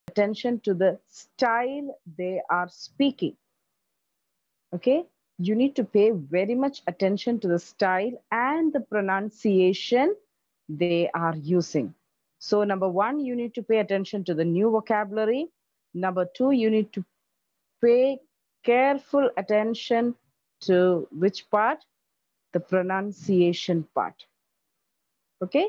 attention to the style they are speaking. Okay, you need to pay very much attention to the style and the pronunciation they are using. So number one, you need to pay attention to the new vocabulary. Number two, you need to pay careful attention to which part? The pronunciation part. Okay,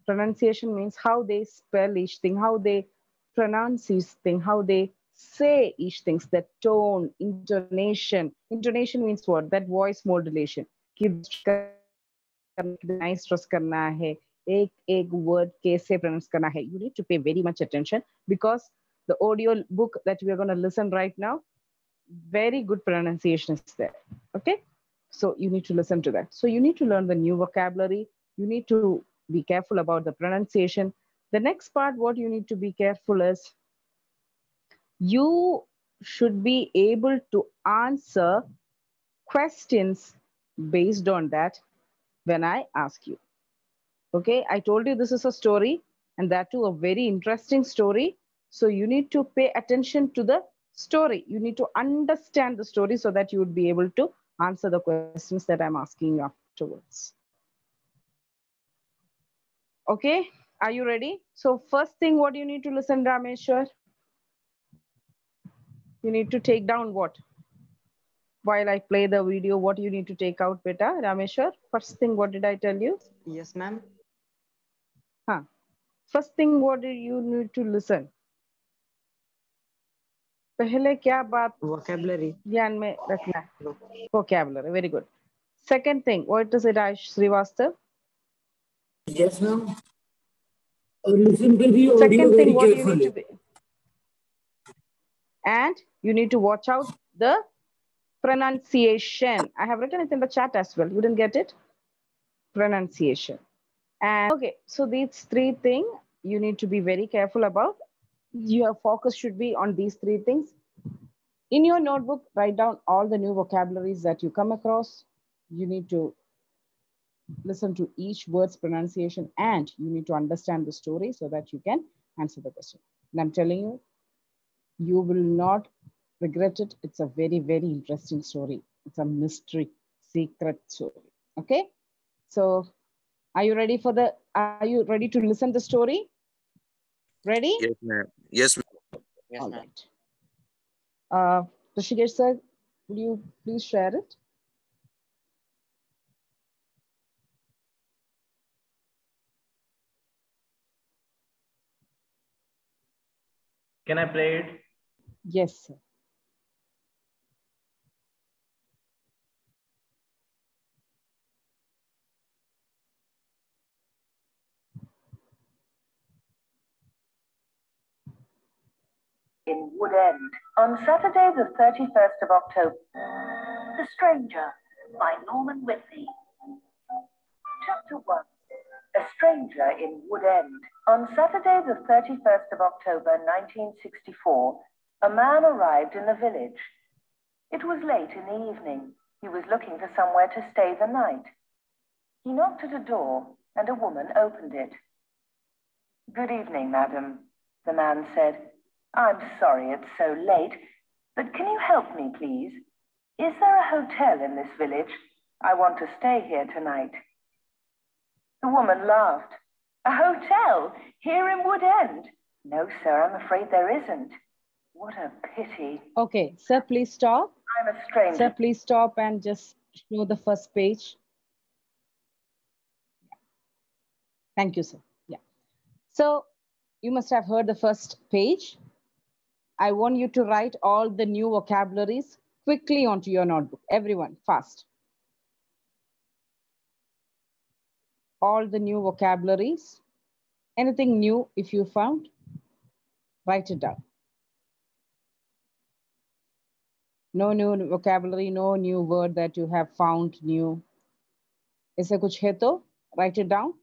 pronunciation means how they spell each thing, how they pronounce each thing, how they say each thing, the tone, intonation. Intonation means what? That voice modulation. कि nice stress करना है, एक word कैसे pronounce करना है. You need to pay very much attention because the audio book that we are going to listen right now, very good pronunciation is there. Okay, so you need to listen to that. So you need to learn the new vocabulary. You need to be careful about the pronunciation. The next part, what you need to be careful is you should be able to answer questions based on that when I ask you. Okay, I told you this is a story, and that too a very interesting story. So you need to pay attention to the story. You need to understand the story so that you would be able to answer the questions that I'm asking you afterwards. Okay, are you ready? So first thing, what you need to listen, Rameshwar? You need to take down what? While I play the video, what you need to take out, beta, Rameshwar? First thing, what did I tell you? Yes, ma'am. Huh. First thing, what do you need to listen? पहले क्या बात Vocabulary. ध्यान में रखना है? Vocabulary, very good. Second thing, what is it, Aish Srivastav? Yes, ma'am. Listen to the audio Second very thing, what carefully. you need to be, and you need to watch out the pronunciation. I have written it in the chat as well. You didn't get it? Pronunciation. And okay, so these three things you need to be very careful about. Your focus should be on these three things. In your notebook, write down all the new vocabularies that you come across. You need to listen to each word's pronunciation, and you need to understand the story so that you can answer the question. And I'm telling you, you will not regret it. It's a very, very interesting story. It's a mystery, secret story. Okay, so are you ready to listen the story? Ready? Yes, ma'am. Yes, ma'am. Yes, All ma'am. right. Rishikesh sir, would you please share it? Can I play it? Yes, sir. In Woodend on Saturday the 31st of October. The Stranger by Norman Whitney. Chapter 1. A Stranger in Woodend. On Saturday the 31st of October 1964, a man arrived in the village. It was late in the evening. He was looking for somewhere to stay the night. He knocked at a door and a woman opened it. "Good evening, madam," the man said. "I'm sorry it's so late, but can you help me, please? Is there a hotel in this village? I want to stay here tonight." The woman laughed. "A hotel here in Woodend? No, sir, I'm afraid there isn't. What a pity. Okay, sir, please stop. I'm a stranger." Sir, please stop and just show the first page. Thank you, sir. Yeah. So you must have heard the first page. I want you to write all the new vocabularies quickly onto your notebook. Everyone, fast. All the new vocabularies. Anything new if you found, write it down. No new vocabulary, no new word that you have found new. ऐसे कुछ है तो write it down.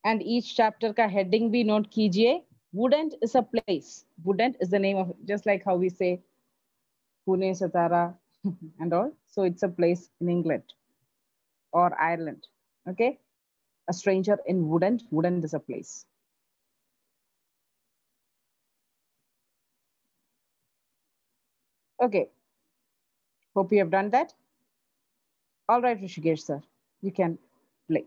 And each chapter का heading भी note कीजिए. Woodend is a place. Woodend is the name of, just like how we say Pune, Satara and all. So it's a place in England or Ireland. Okay. A stranger in Woodend. Woodend is a place. Okay. Hope you have done that. All right, Rishikesh, sir. You can play.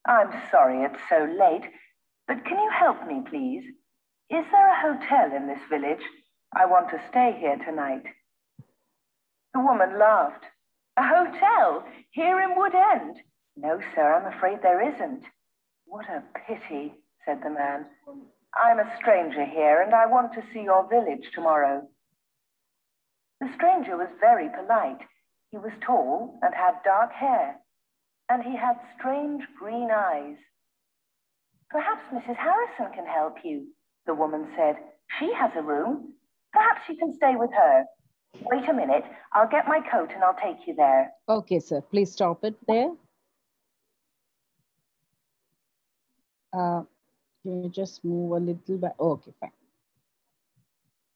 I'm sorry it's so late, but can you help me, please? Is there a hotel in this village? I want to stay here tonight. The woman laughed. A hotel? Here in Wood End? No, sir, I'm afraid there isn't. What a pity, said the man. I'm a stranger here, and I want to see your village tomorrow. The stranger was very polite. He was tall and had dark hair, and he had strange green eyes. Perhaps Mrs. Harrison can help you, the woman said. She has a room. Perhaps you can stay with her. Wait a minute. I'll get my coat and I'll take you there. Okay, sir. Please stop it there. Can you just move a little bit? Oh, okay, fine.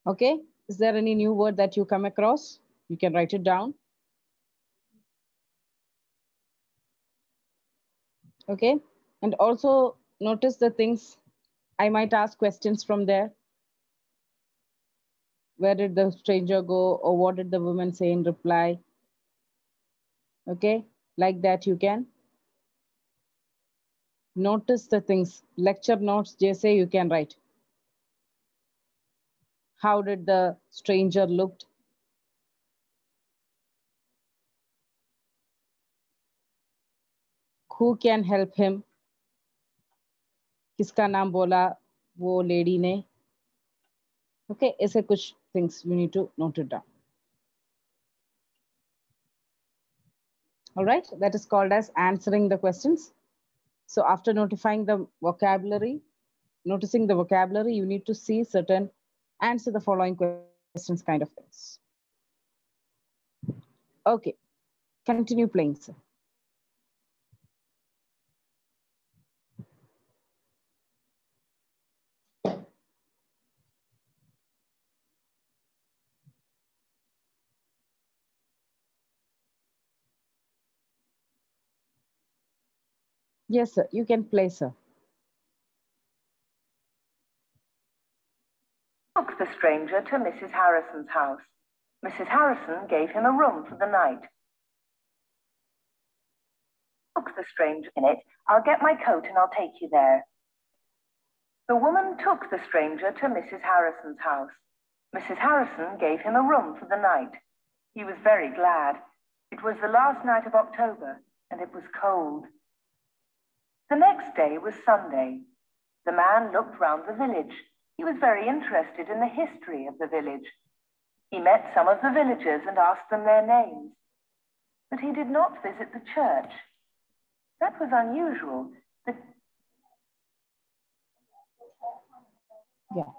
Okay. Is there any new word that you come across? You can write it down. Okay. And also notice the things. I might ask questions from there. Where did the stranger go, or what did the woman say in reply? Okay, like that you can notice the things. Lecture notes, Jesse, you can write. How did the stranger looked? Who can help him? किसका नाम बोला वो lady ने? Okay, ऐसे कुछ things you need to note it down. All right, that is called as answering the questions. So after notifying the vocabulary, noticing the vocabulary, you need to see certain answer the following questions kind of things. Okay, continue playing, sir. Yes, sir, you can play, sir. Took the stranger to Mrs. Harrison's house. Mrs. Harrison gave him a room for the night. Took the stranger in it. I'll get my coat and I'll take you there. The woman took the stranger to Mrs. Harrison's house. Mrs. Harrison gave him a room for the night. He was very glad. It was the last night of October, and it was cold. The next day was Sunday. The man looked round the village. He was very interested in the history of the village. He met some of the villagers and asked them their names. But he did not visit the church. That was unusual. Yeah.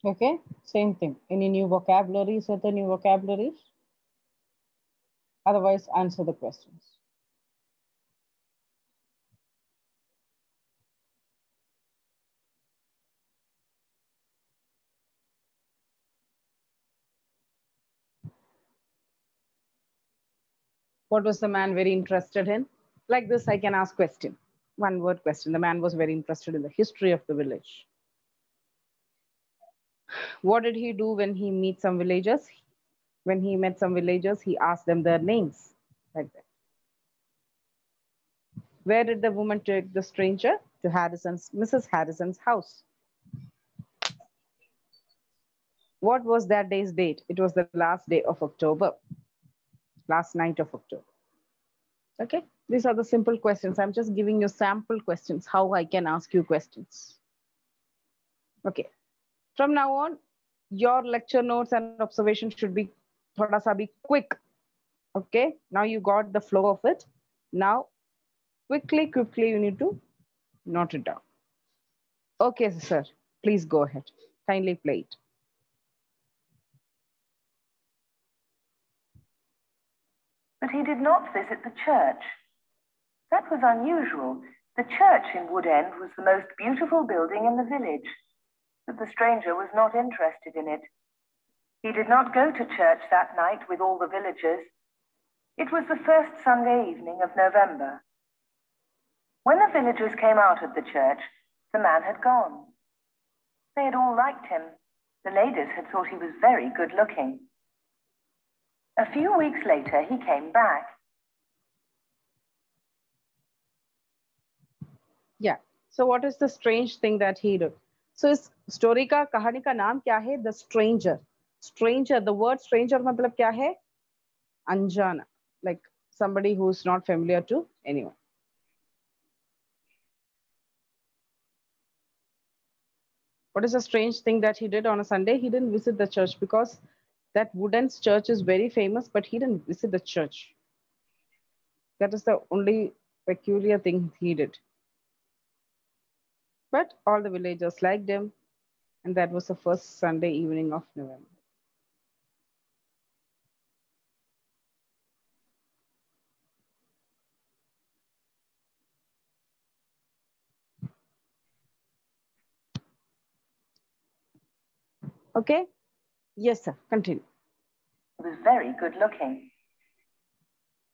Okay, same thing. Any new vocabulary, certain new vocabularies? Otherwise, answer the questions. What was the man very interested in? Like this, I can ask question. One word question. The man was very interested in the history of the village. What did he do when he met some villagers? When he met some villagers, he asked them their names, like that. Where did the woman take the stranger? To Mrs. Harrison's house. What was that day's date? It was the last day of October, last night of October. Okay, these are the simple questions. I'm just giving you sample questions, how I can ask you questions. Okay, from now on, your lecture notes and observations should be thoda sa bhi quick. Okay, now you got the flow of it. Now, quickly, you need to note it down. Okay, sir, please go ahead. Kindly play it. But he did not visit the church. That was unusual. The church in Wood End was the most beautiful building in the village, but the stranger was not interested in it. He did not go to church that night with all the villagers. It was the first Sunday evening of November. When the villagers came out of the church, the man had gone. They had all liked him. The ladies had thought he was very good looking. A few weeks later, he came back. Yeah. So what is the strange thing that he did? So इस story का कहानी का नाम क्या है? The Stranger. Stranger. The word stranger मतलब क्या है? Anjana. Like somebody who's not familiar to anyone. What is the strange thing that he did on a Sunday? He didn't visit the church because that Woodlands church is very famous, but he didn't visit the church. That is the only peculiar thing he did. But all the villagers liked him, and that was the first Sunday evening of November. Okay? Yes, sir. Continue. He was very good looking.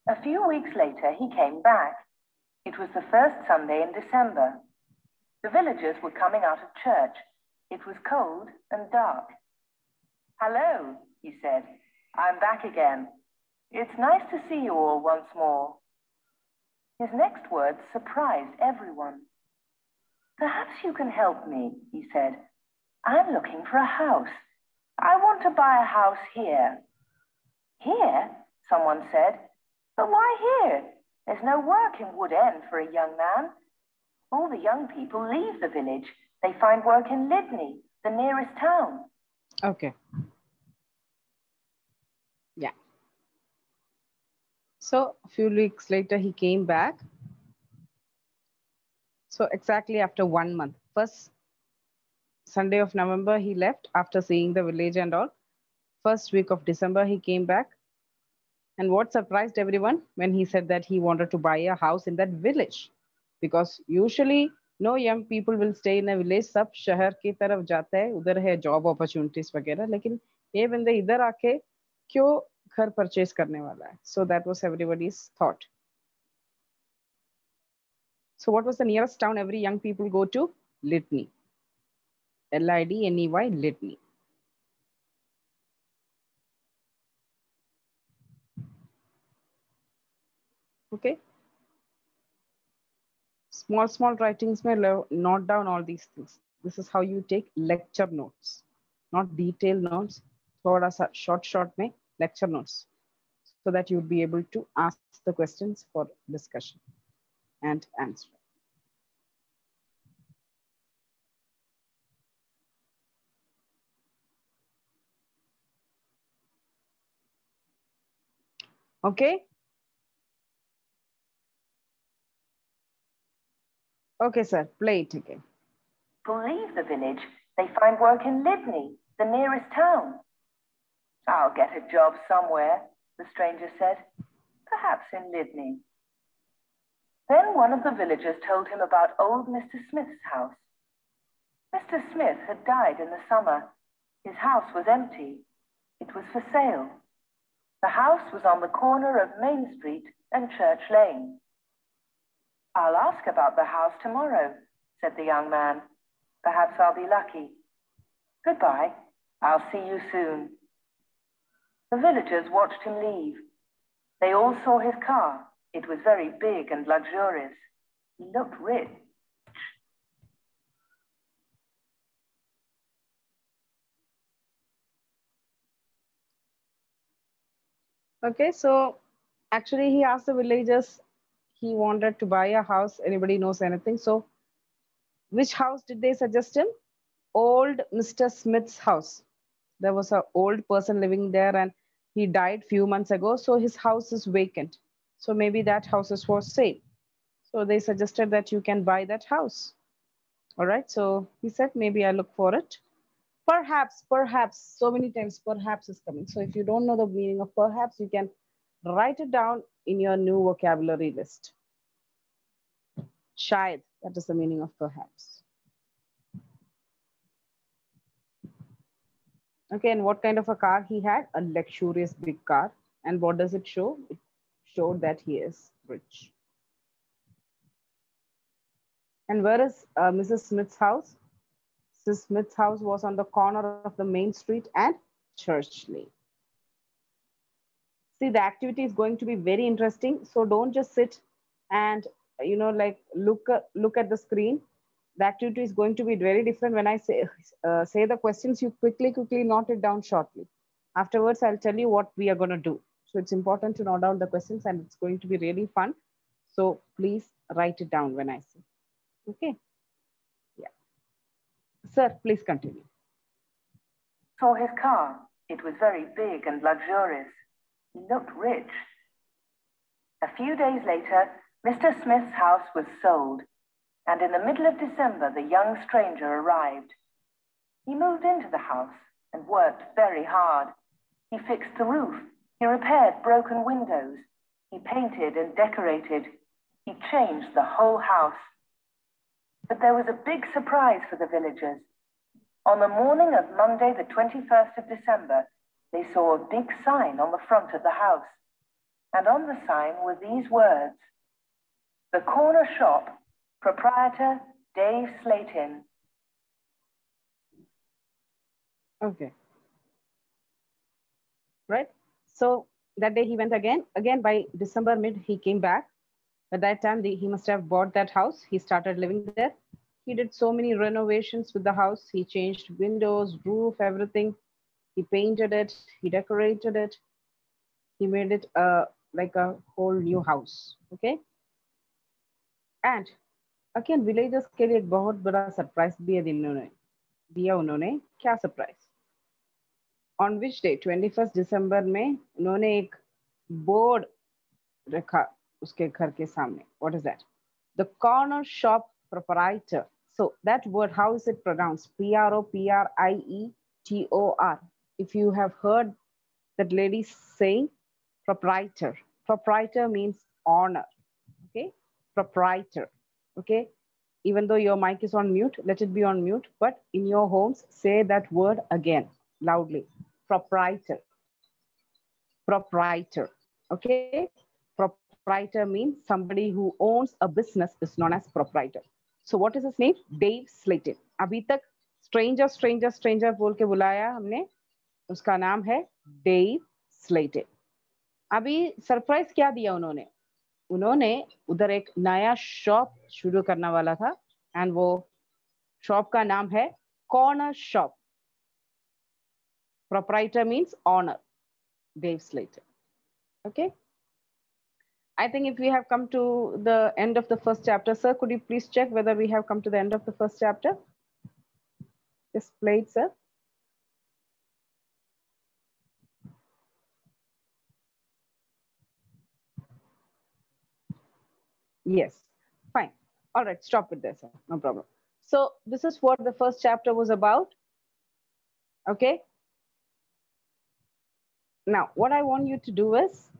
A few weeks later, he came back. It was the first Sunday in December. The villagers were coming out of church. It was cold and dark. "Hello," he said. "I'm back again. It's nice to see you all once more." His next words surprised everyone. "Perhaps you can help me," he said. "I'm looking for a house. I want to buy a house here." "Here?" someone said. "But why here? There's no work in Wood End for a young man. All the young people leave the village. They find work in Lydney, the nearest town." Okay. Yeah. So a few weeks later, he came back. So exactly after 1 month, first Sunday of November, he left after seeing the village and all. First week of December, he came back. And what surprised everyone when he said that he wanted to buy a house in that village, because usually no young people will stay in a village. सब शहर की तरफ जाता है, उधर है job opportunities वगैरह, लेकिन ये बंदे इधर आके क्यों घर purchase करने वाला है? So that was everybody's thought. So what was the nearest town every young people go to? Lydney. Lidney, Lydney. Okay. Small writings may note down all these things. This is how you take lecture notes, not detailed notes. थोड़ा सा short में lecture notes, so that you would be able to ask the questions for discussion and answer. Okay. Okay, sir. Play it again. "People leave the village. They find work in Lydney, the nearest town." "I'll get a job somewhere," the stranger said. "Perhaps in Lydney." Then one of the villagers told him about old Mr. Smith's house. Mr. Smith had died in the summer. His house was empty. It was for sale. The house was on the corner of Main Street and Church Lane. "I'll ask about the house tomorrow," said the young man. "Perhaps I'll be lucky. Goodbye. I'll see you soon." The villagers watched him leave. They all saw his car. It was very big and luxurious. He looked rich. Okay, so actually he asked the villagers, he wanted to buy a house. Anybody knows anything? So which house did they suggest him? Old Mr. Smith's house. There was an old person living there and he died few months ago. So his house is vacant. So maybe that house is for sale. So they suggested that you can buy that house. All right. So he said, maybe I look for it. Perhaps, so many times perhaps is coming. So if you don't know the meaning of perhaps, you can write it down in your new vocabulary list. Shayad, that is the meaning of perhaps. Okay, and what kind of a car he had? A luxurious big car. And what does it show? It showed that he is rich. And where is Mrs. Smith's house? Mrs. Smith's house was on the corner of the main street and Church Lane. See, the activity is going to be very interesting. So don't just sit and like look at the screen. The activity is going to be very different. When I say the questions, you quickly note it down shortly. Afterwards, I'll tell you what we are going to do. So it's important to note down the questions, and it's going to be really fun. So please write it down when I say. Okay. Yeah. Sir, please continue. Saw his car. It was very big and luxurious. He looked rich. A few days later, Mr. Smith's house was sold, and in the middle of December, the young stranger arrived. He moved into the house and worked very hard. He fixed the roof. He repaired broken windows. He painted and decorated. He changed the whole house. But there was a big surprise for the villagers. On the morning of Monday, the 21st of December, they saw a big sign on the front of the house. And on the sign were these words: "The corner shop, proprietor Dave Slater." Okay. Right. So that day he went again. Again, by December mid, he came back. At that time, he must have bought that house. He started living there. He did so many renovations with the house. He changed windows, roof, everything. He painted it. He decorated it. He made it like a whole new house. Okay. And again, villagers के लिए एक बहुत बड़ा surprise दिया उन्होंने क्या surprise? On which day? 21st December में उन्होंने एक board रखा उसके घर के सामने. What is that? The corner shop proprietor. So that word, how is it pronounced? Proprietor. If you have heard that lady saying proprietor. Proprietor means owner. Okay, proprietor. Okay, even though your mic is on mute, let it be on mute. But in your homes, say that word again loudly. Proprietor. Proprietor. Okay, proprietor means somebody who owns a business is known as proprietor. So what is his name? Dave Slater. अभी तक stranger बोल के बुलाया हमने. उसका नाम है Dave Slater. अभी सरप्राइज क्या दिया उन्होंने? उन्होंने उधर एक नया शॉप शुरू करने वाला था, एंड वो शॉप का नाम है corner shop. Proprietor means owner. Dave Slater. Okay. I think if we have come to the end of the first chapter, sir, could you please check whether we have come to the end of the first chapter? Yes, please, sir. Yes, fine. All right, stop it there, sir. No problem. So this is what the first chapter was about. Okay. Now, what I want you to do is,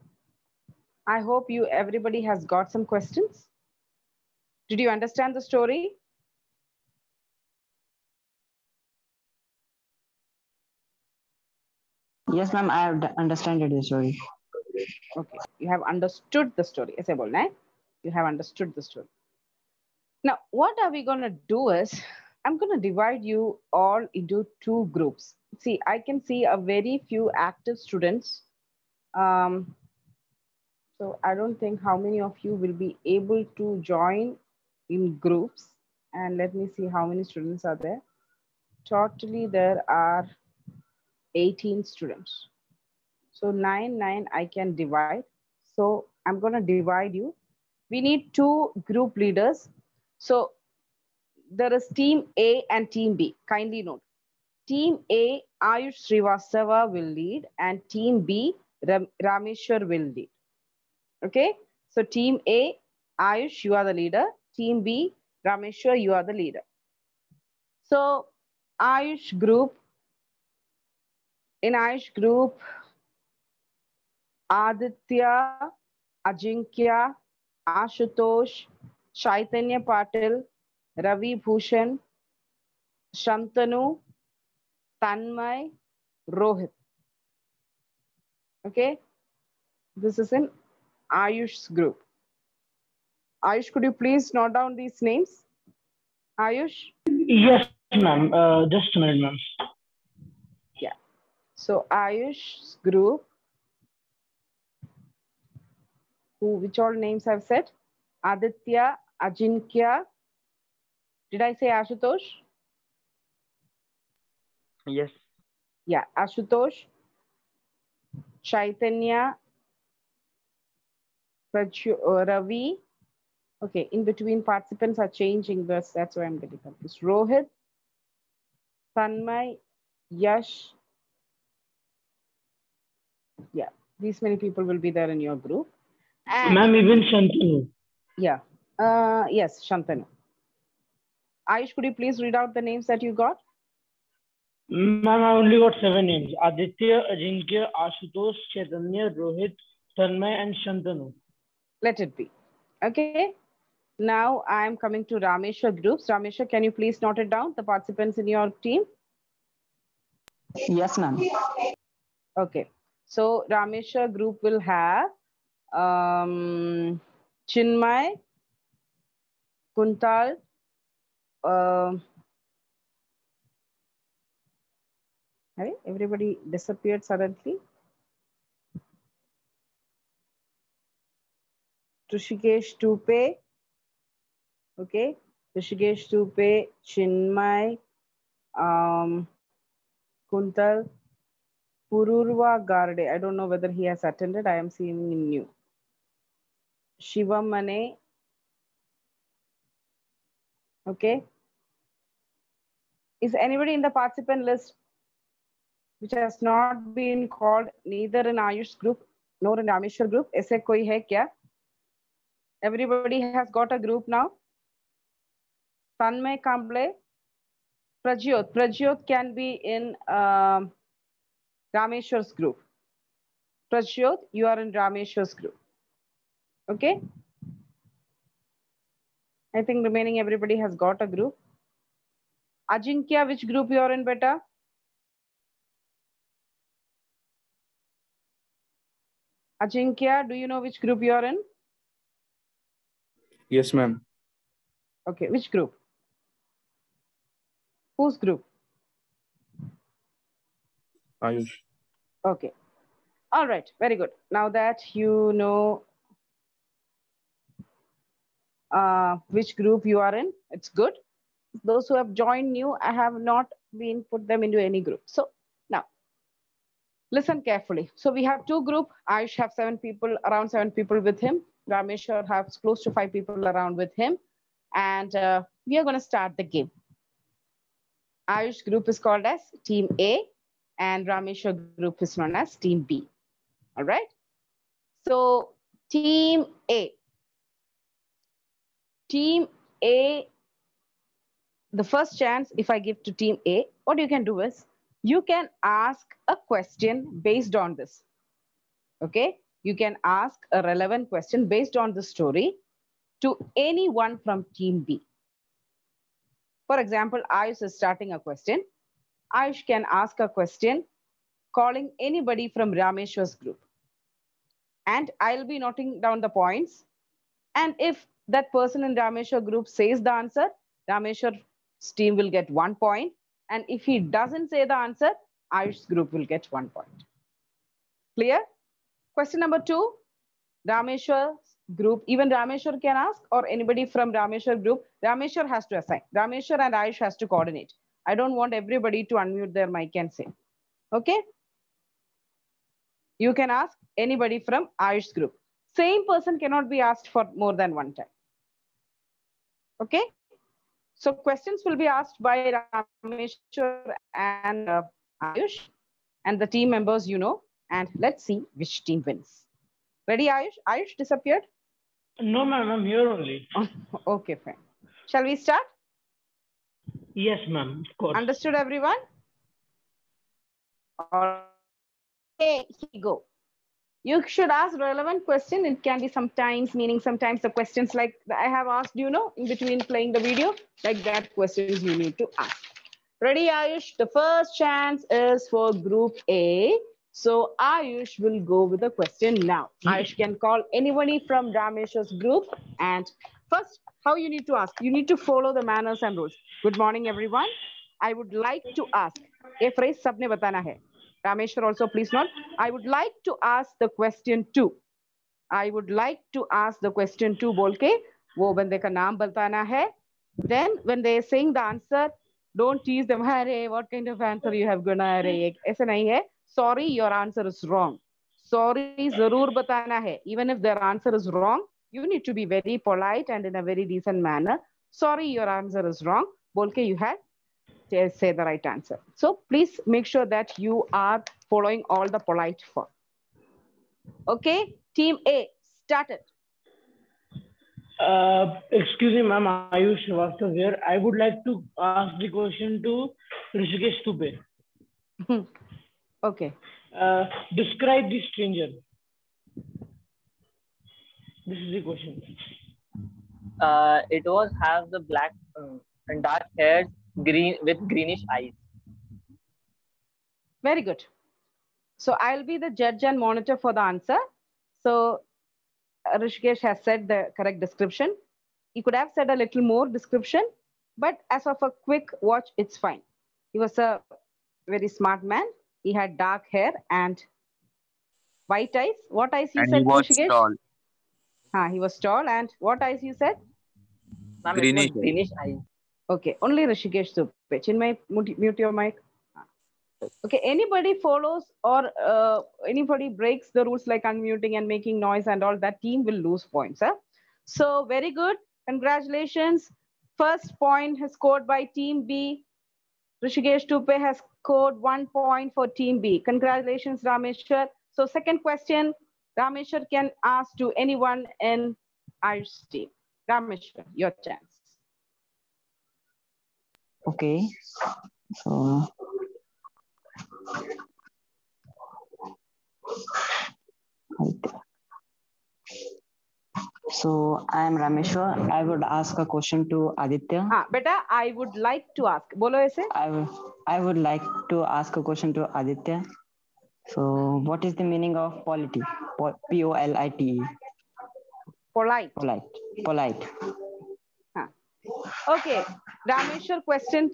I hope everybody has got some questions. Did you understand the story? Yes, ma'am, I have understand the story. Okay, you have understood the story. ऐसे बोलना है. You have understood the story. Now, what are we going to do is, I'm going to divide you all into two groups. See, I can see a very few active students. So I don't think how many of you will be able to join in groups. And let me see how many students are there. Totally, there are 18 students. So 9 I can divide. So I'm going to divide you. We need two group leaders. So there is team A and team B. Kindly note. Team A, Ayush Srivastava will lead, and team B, Rameshwar will lead. Okay. So team A, Ayush, you are the leader. Team B, Rameshwar, you are the leader. So Ayush group, in Ayush group, Aditya, Ajinkya, Ashutosh, Chaitanya Patil, Ravi Bhushan, Shantanu, Tanmay, Rohit. Okay, this is in Ayush's group. Ayush, could you please note down these names? Ayush? Yes, ma'am. Just a minute, ma'am. Yeah. So Ayush's group, which all names I've said? Aditya, Ajinkya. Did I say Ashutosh? Yes. Yeah, Ashutosh, Chaitanya, Ravi. Okay, in between participants are changing this. That's why I'm getting confused. Rohit, Tanmay, Yash. Yeah, these many people will be there in your group. And Ma'am, even Shantanu. yeah, yes, Shantanu. Ayush, could you please read out the names that you got? Ma'am, I only got 7 names. Aditya, Ajinkya, Ashutosh, Chaitanya, Rohit, Tanmay, and Shantanu. Let it be. Okay. Now I'm coming to Rameshwar groups. Rameshwar, can you please note it down, the participants in your team? Yes, ma'am. Okay. So Rameshwar group will have Chinmay, Kuntal, everybody disappeared suddenly. Tushikesh Tupe. Okay. Tushikesh Tupe, Chinmay, Kuntal, Pururva Garde. I don't know whether he has attended. I am seeing him new. Shiva Mane. Okay. Is anybody in the participant list which has not been called neither in Ayush group nor in Rameshwar group? ऐसे कोई है क्या? Everybody has got a group now. Tanmay Kamble, Pradyot. Pradyot can be in Rameshwar's group. Pradyot, you are in Rameshwar's group. Okay. I think remaining everybody has got a group. Ajinkya, which group you are in, beta? Ajinkya, do you know which group you are in? Yes, ma'am. Okay, which group? Whose group? Ayush. Okay. All right, very good. Now that you know which group you are in, it's good. Those who have joined new, I have not been put them into any group. So now, listen carefully. So we have two groups. Ayush have 7 people, around 7 people with him. Rameshwar has close to 5 people around with him. And we are going to start the game. Ayush group is called as Team A and Rameshwar group is known as Team B. All right. So Team A. Team A, the first chance if I give to Team A, what you can do is you can ask a question based on this. Okay. You can ask a relevant question based on the story to anyone from Team B. For example, Ayush is starting a question. Ayush can ask a question calling anybody from Rameshwar's group. And I'll be noting down the points. And if that person in Rameshwar group says the answer, Rameshwar's team will get 1 point. And if he doesn't say the answer, Ayush's group will get 1 point. Clear? Question number 2, Rameshwar's group, even Rameshwar can ask or anybody from Rameshwar group, Rameshwar has to assign. Rameshwar and Ayush has to coordinate. I don't want everybody to unmute their mic and say. Okay? You can ask anybody from Ayush's group. Same person cannot be asked for more than 1 time. Okay? So questions will be asked by Rameshwar and Ayush and the team members, you know, and let's see which team wins. Ready, Ayush? Ayush disappeared? No, ma'am, I'm here only. Okay, fine. Shall we start? Yes, ma'am, of course. Understood, everyone? All right. Okay, here we go. You should ask relevant question. It can be sometimes, meaning sometimes the questions like I have asked, in between playing the video, like that questions you need to ask. Ready, Ayush? The first chance is for group A. So Ayush will go with the question now. Ayush can call anybody from Ramesh's group. And first, how you need to ask? You need to follow the manners and rules. Good morning, everyone. I would like to ask. A phrase sabne batana hai. Rameshwar also, please note. I would like to ask the question two. I would like to ask the question two बोल के वो बंदे का नाम बताना है. Then when they are saying the answer, don't tease them. अरे what kind of answer you have given? अरे ऐसा नहीं है. Sorry, your answer is wrong. Sorry जरूर बताना है. Even if their answer is wrong, you need to be very polite and in a very decent manner. Sorry, your answer is wrong. बोल के you have to say the right answer. So please make sure that you are following all the polite form. Okay, team A, start it. Excuse me, ma'am. Ayush Srivastava here. I would like to ask the question to Rishikesh Tupe. Okay. Describe the stranger. This is the question. It was have the black and dark hairs, green with greenish eyes. Very good. So I'll be the judge and monitor for the answer. So Rishikesh has said the correct description. He could have said a little more description, but as of a quick watch, it's fine. He was a very smart man. He had dark hair and white eyes. What eyes you And said, he was Rishikesh? tall. He was tall. And what eyes you said? Ma'am, Greenish. it was greenish eyes. Okay, only Rishikesh Tupe. Chinmay, mute your mic. Okay, anybody follows or anybody breaks the rules like unmuting and making noise and all, that team will lose points. Huh? So very good. Congratulations. First point has scored by team B. Rishikesh Tupe has scored 1 point for team B. Congratulations, Rameshwar. So second question, Rameshwar can ask to anyone in Ayush's team. Rameshwar, your chance. Okay. So I am Rameshwar. I would ask a question to Aditya. Beta, I would like to ask. Bolo aise? I would like to ask a question to Aditya. So what is the meaning of polity? Polite. Polite. Polite. Okay. Rameshwar question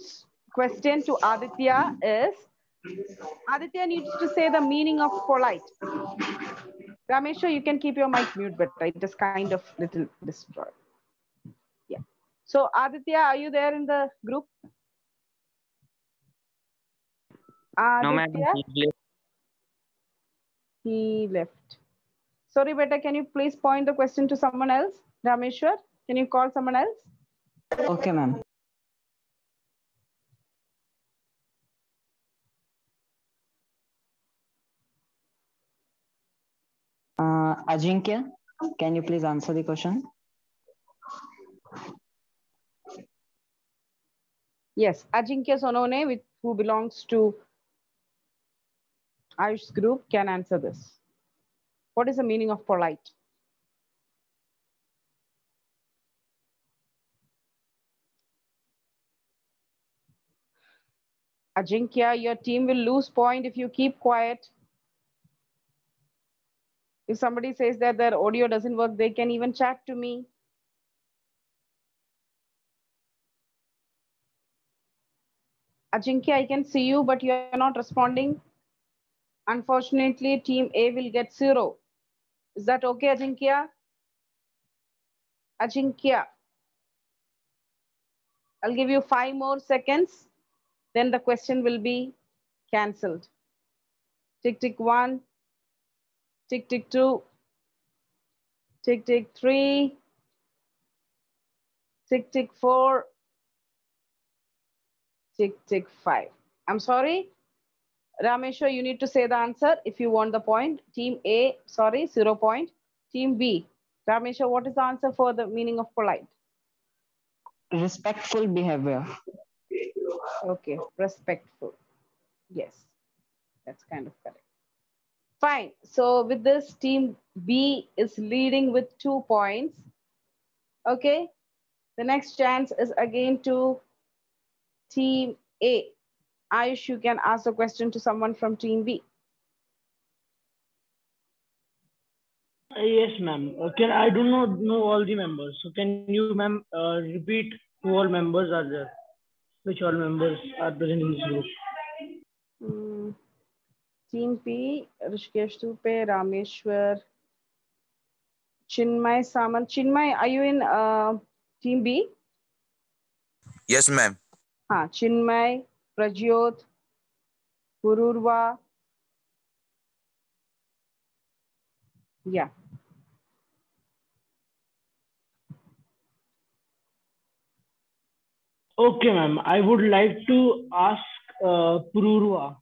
to Aditya is, Aditya needs to say the meaning of polite. Rameshwar, you can keep your mic mute, but it is kind of little destroyed. Yeah. So Aditya, are you there in the group? Aditya? No, He left. Sorry, beta, can you please point the question to someone else? Rameshwar, can you call someone else? Okay, ma'am. Ajinkya, can you please answer the question? Yes, Ajinkya Sonone, who belongs to Ayush's group, can answer this. What is the meaning of polite? Ajinkya, your team will lose point if you keep quiet. If somebody says that their audio doesn't work, they can even chat to me. Ajinkya, I can see you, but you are not responding. Unfortunately, team A will get 0. Is that okay, Ajinkya? Ajinkya, I'll give you 5 more seconds. Then the question will be cancelled. Tick, tick 1. Tick, tick 2. Tick, tick 3. Tick, tick 4. Tick, tick 5. I'm sorry. Rameshwar, you need to say the answer if you want the point. Team A, sorry, 0 point. Team B. Rameshwar, what is the answer for the meaning of polite? Respectful behavior. Okay, respectful. Yes, that's kind of correct. Fine. So with this, team B is leading with 2 points. Okay. The next chance is again to team A. Ayush, you can ask a question to someone from team B. Yes, ma'am. Can I do not know all the members. So can you, ma'am, repeat who all members are there? Which all members are present in this group? Team B, Rishikesh Tupe, Rameshwar, Chinmay Samant. Chinmay, are you in team B? Yes, ma'am. Chinmay, Prajyot, Pururva. Yeah. Okay, ma'am. I would like to ask Pururva.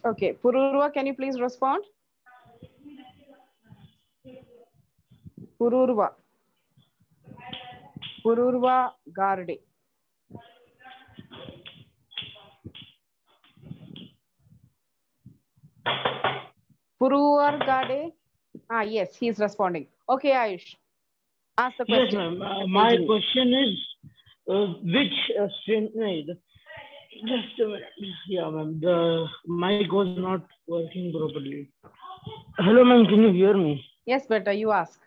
Okay. Pururva, can you please respond? Pururva. Pururva Garde. Pururva Garde. Yes, he is responding. Okay, Ayush. Ask the Yes, question. ma'am. My question is, which strain? Just a minute. Yeah, ma'am. The mic was not working properly. Hello, ma'am. Can you hear me? Yes, Beta, you ask.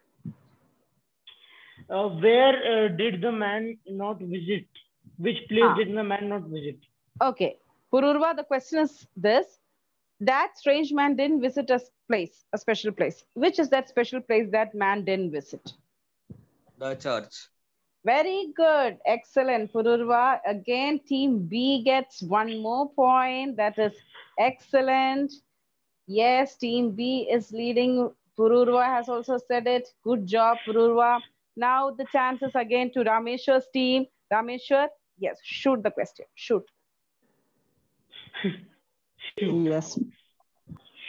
Where did the man not visit? Which place did the man not visit? Okay. Pururva, the question is this. That strange man didn't visit a place, a special place. Which is that special place that man didn't visit? The church. Very good. Excellent, Pururva. Again, team B gets 1 more point. That is excellent. Yes, team B is leading. Pururva has also said it. Good job, Pururva. Now the chances again to Rameshwar's team. Rameshwar, yes, shoot the question. Shoot. Yes.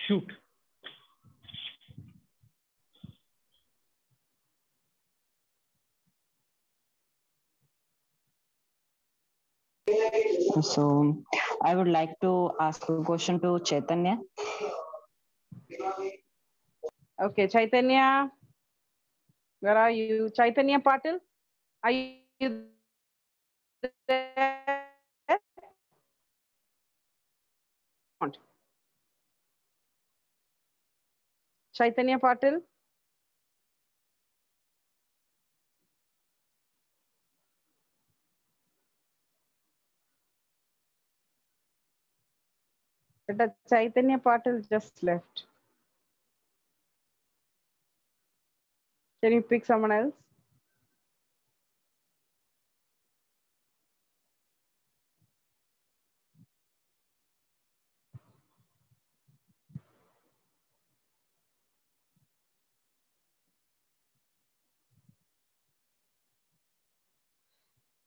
Shoot. So I would like to ask a question to Chaitanya. Okay, Chaitanya, where are you? Chaitanya Patil, are you there? Chaitanya Patil? But Chaitanya Patil just left. Can you pick someone else?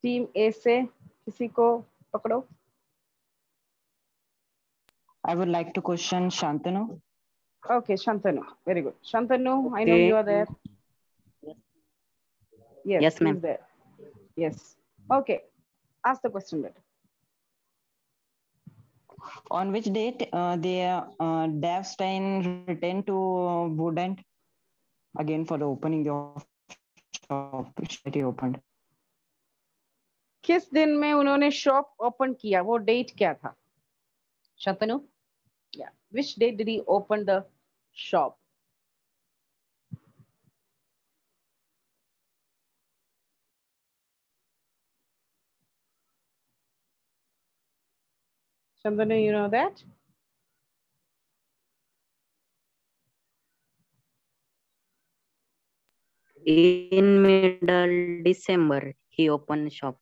Team A से किसी को पकड़ो. I would like to question Shantanu. Okay, Shantanu. Very good. Shantanu, I know you are there. Yes, ma'am. There. Yes. Okay. Ask the question better. On which date Davstein returned to Woodend again for the opening of shop that he opened? किस दिन में उन्होंने shop open किया? वो date क्या था? Shantanu? Yeah. Which date did he open the shop? Shantanu, you know that? In middle December, he opened shop.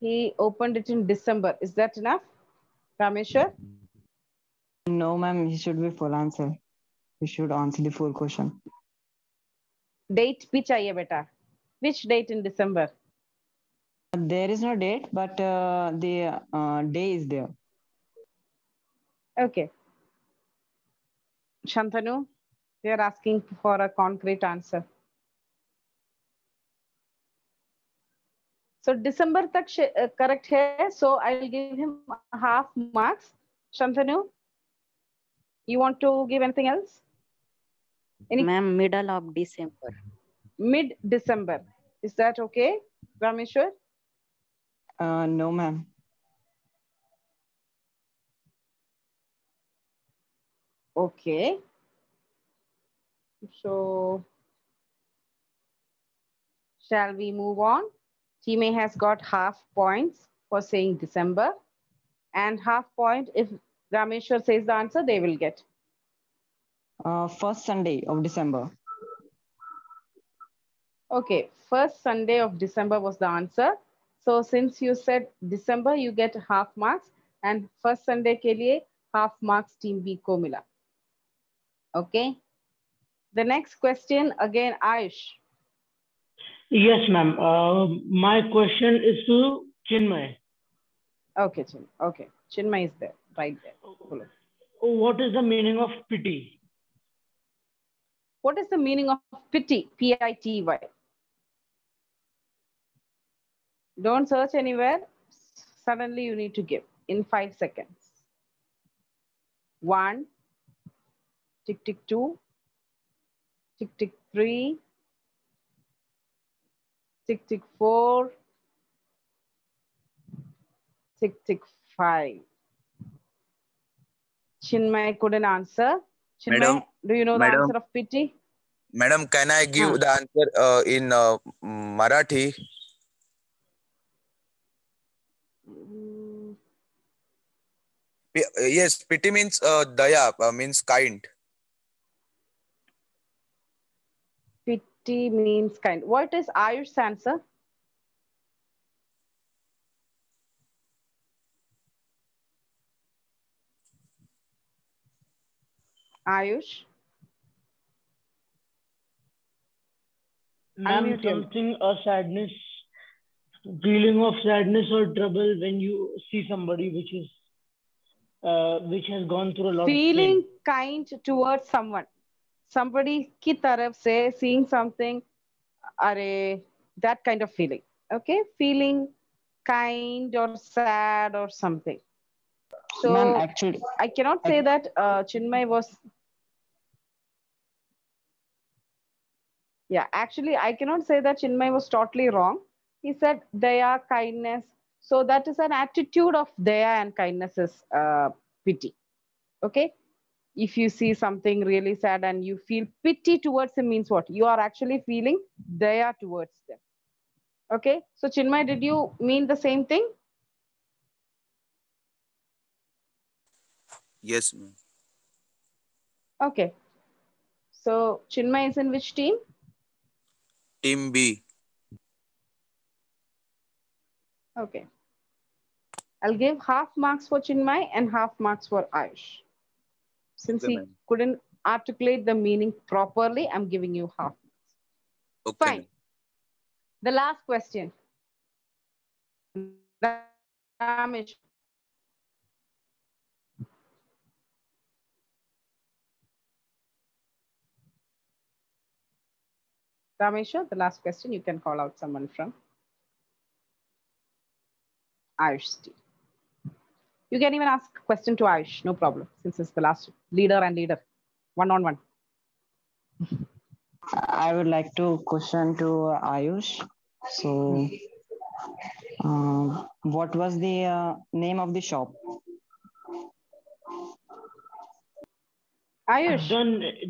He opened it in December. Is that enough? Rameshwar? No, ma'am. He should be full answer. He should answer the full question. Date भी चाहिए बेटा. Which date in December? There is no date, but the day is there. Okay. Shantanu, they are asking for a concrete answer. So December tak correct hai. So I will give him half marks. Shantanu? You want to give anything else? Ma'am, middle of December. Mid-December. Is that okay, Rameshwar? No, ma'am. Okay. So, shall we move on? Team A has got half points for saying December, and half point if Rameshwar says the answer, they will get. First Sunday of December. Okay, first Sunday of December was the answer. So since you said December, you get half marks, and first Sunday ke liye half marks team B ko mila. Okay. The next question again, Ayush. Yes, ma'am. My question is to Chinmay. Okay, Chinmay. Okay, Chinmay is there, right there. Follow. What is the meaning of pity? What is the meaning of pity? P-I-T-Y. Don't search anywhere. Suddenly you need to give in 5 seconds. 1, tick, tick, 2, tick, tick, 3, tick, tick, 4, tick, tick, 5. Chinmay couldn't answer. Chinmay, Madam, do you know the madam, answer of pity? madam, can I give Huh. the answer in Marathi? Yes, pity means daya, means kind. Pity means kind. What is Ayush's answer? Ayush? Ma'am, Unmute him. something, a sadness, feeling of sadness or trouble when you see somebody which has gone through a lot of Feeling pain. kind towards someone. Somebody ki taraf se seeing something, are that kind of feeling. Okay, feeling kind or sad or something. Ma'am, So actually, I cannot say that Chinmay was. Yeah, actually, I cannot say that Chinmay was totally wrong. He said daya, kindness. So that is an attitude of daya and kindness is pity. Okay. If you see something really sad and you feel pity towards him means what? You are actually feeling daya towards them. Okay. So Chinmay, did you mean the same thing? Yes, ma'am. Okay. So Chinmay is in which team? Team B. Okay. I'll give half marks for Chinmay and half marks for Ayush. Since Okay, he ma'am. couldn't articulate the meaning properly, I'm giving you half marks. Okay, Fine. ma'am. The last question. Ramesh. Ramesha, the last question, you can call out someone from Ayush team. You can even ask a question to Ayush, no problem, since it's the last leader and leader, one-on-one. I would like to question to Ayush. So, what was the name of the shop? Ayush,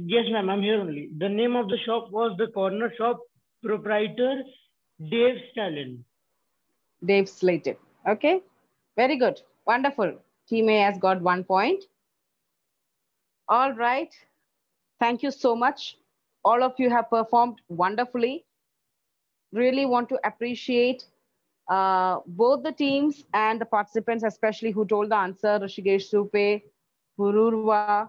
Yes, ma'am, I'm here only. The name of the shop was the corner shop proprietor Dave Stalin. Dave Slater. Okay, very good, wonderful. Team A has got 1 point. All right, thank you so much. All of you have performed wonderfully. Really want to appreciate both the teams and the participants, especially who told the answer, Rishikesh Supe, Pururva,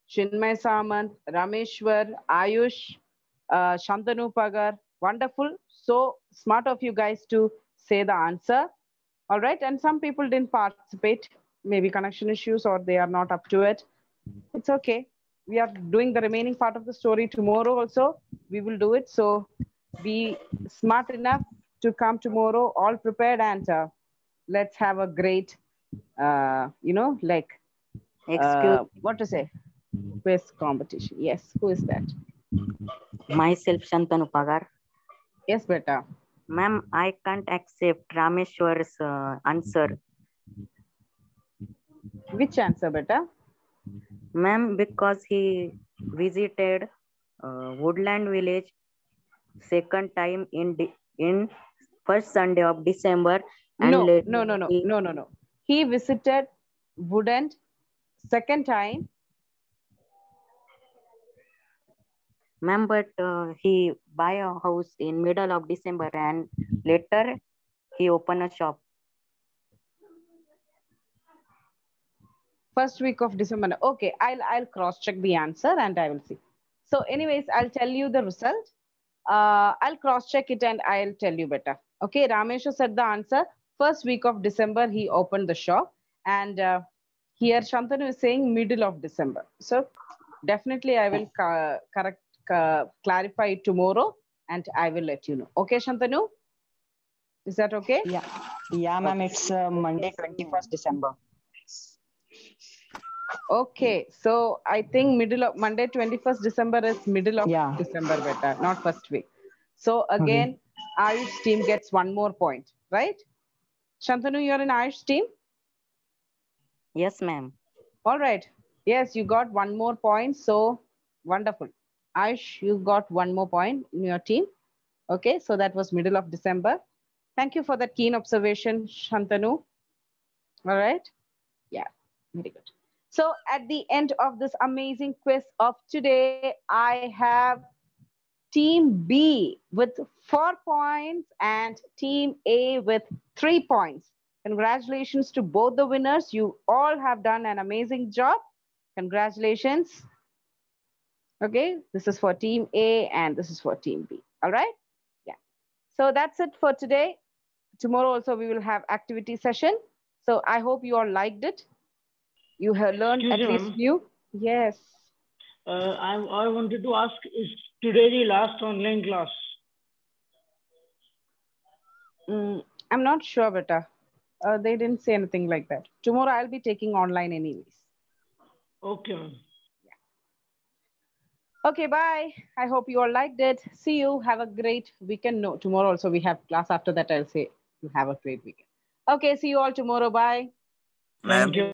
Chinmay Samant, Rameshwar, Ayush, Shantanu Pagar. Wonderful. So smart of you guys to say the answer. All right. And some people didn't participate, maybe connection issues or they are not up to it. It's okay. We are doing the remaining part of the story tomorrow also. We will do it. So be smart enough to come tomorrow, all prepared, and let's have a great, like, Excuse what to say? quiz competition. Yes, who is that? Myself, Shantanu Pagar. Yes, beta. Ma'am, I can't accept Rameshwar's answer. Which answer, beta? Ma'am, because he visited Woodland Village second time in first Sunday of December and No, later no, no, no, he, no, no, no. He visited Woodend second time. ma'am, but he buy a house in middle of December and later he open a shop. First week of December. Okay, I'll cross check the answer and I will see. So, anyways, I'll tell you the result. I'll cross check it and I'll tell you better. Okay, Ramesha said the answer. First week of December, he opened the shop, and here Shantanu is saying middle of December. So, definitely, I will clarify it tomorrow, and I will let you know. Okay, Shantanu, is that okay? Yeah, ma'am. It's Monday, 21st December. Okay, so I think middle of Monday, 21st December is middle of Yeah. December, beta, not first week. So again, Okay. Ayush team gets one more point, right? Shantanu, you're in Ayush team? Yes, ma'am. All right. Yes, you got one more point. So wonderful. Ayush, you got one more point in your team. Okay, so that was middle of December. Thank you for that keen observation, Shantanu. All right. Yeah, very good. So at the end of this amazing quiz of today, I have Team B with 4 points and Team A with 3 points. Congratulations to both the winners. You all have done an amazing job. Congratulations. Okay, this is for Team A and this is for Team B. All right? Yeah. So that's it for today. Tomorrow also we will have activity session. So I hope you all liked it. You have learned Excuse at me, least ma'am. few. Yes. I wanted to ask, is today the last online class? I'm not sure, beta. They didn't say anything like that. Tomorrow I'll be taking online anyways. Okay, ma'am. Okay, bye. I hope you all liked it. See you. Have a great weekend. No, tomorrow also we have class. After that, I'll say you have a great weekend. Okay, see you all tomorrow. Bye. Ma'am. Thank you.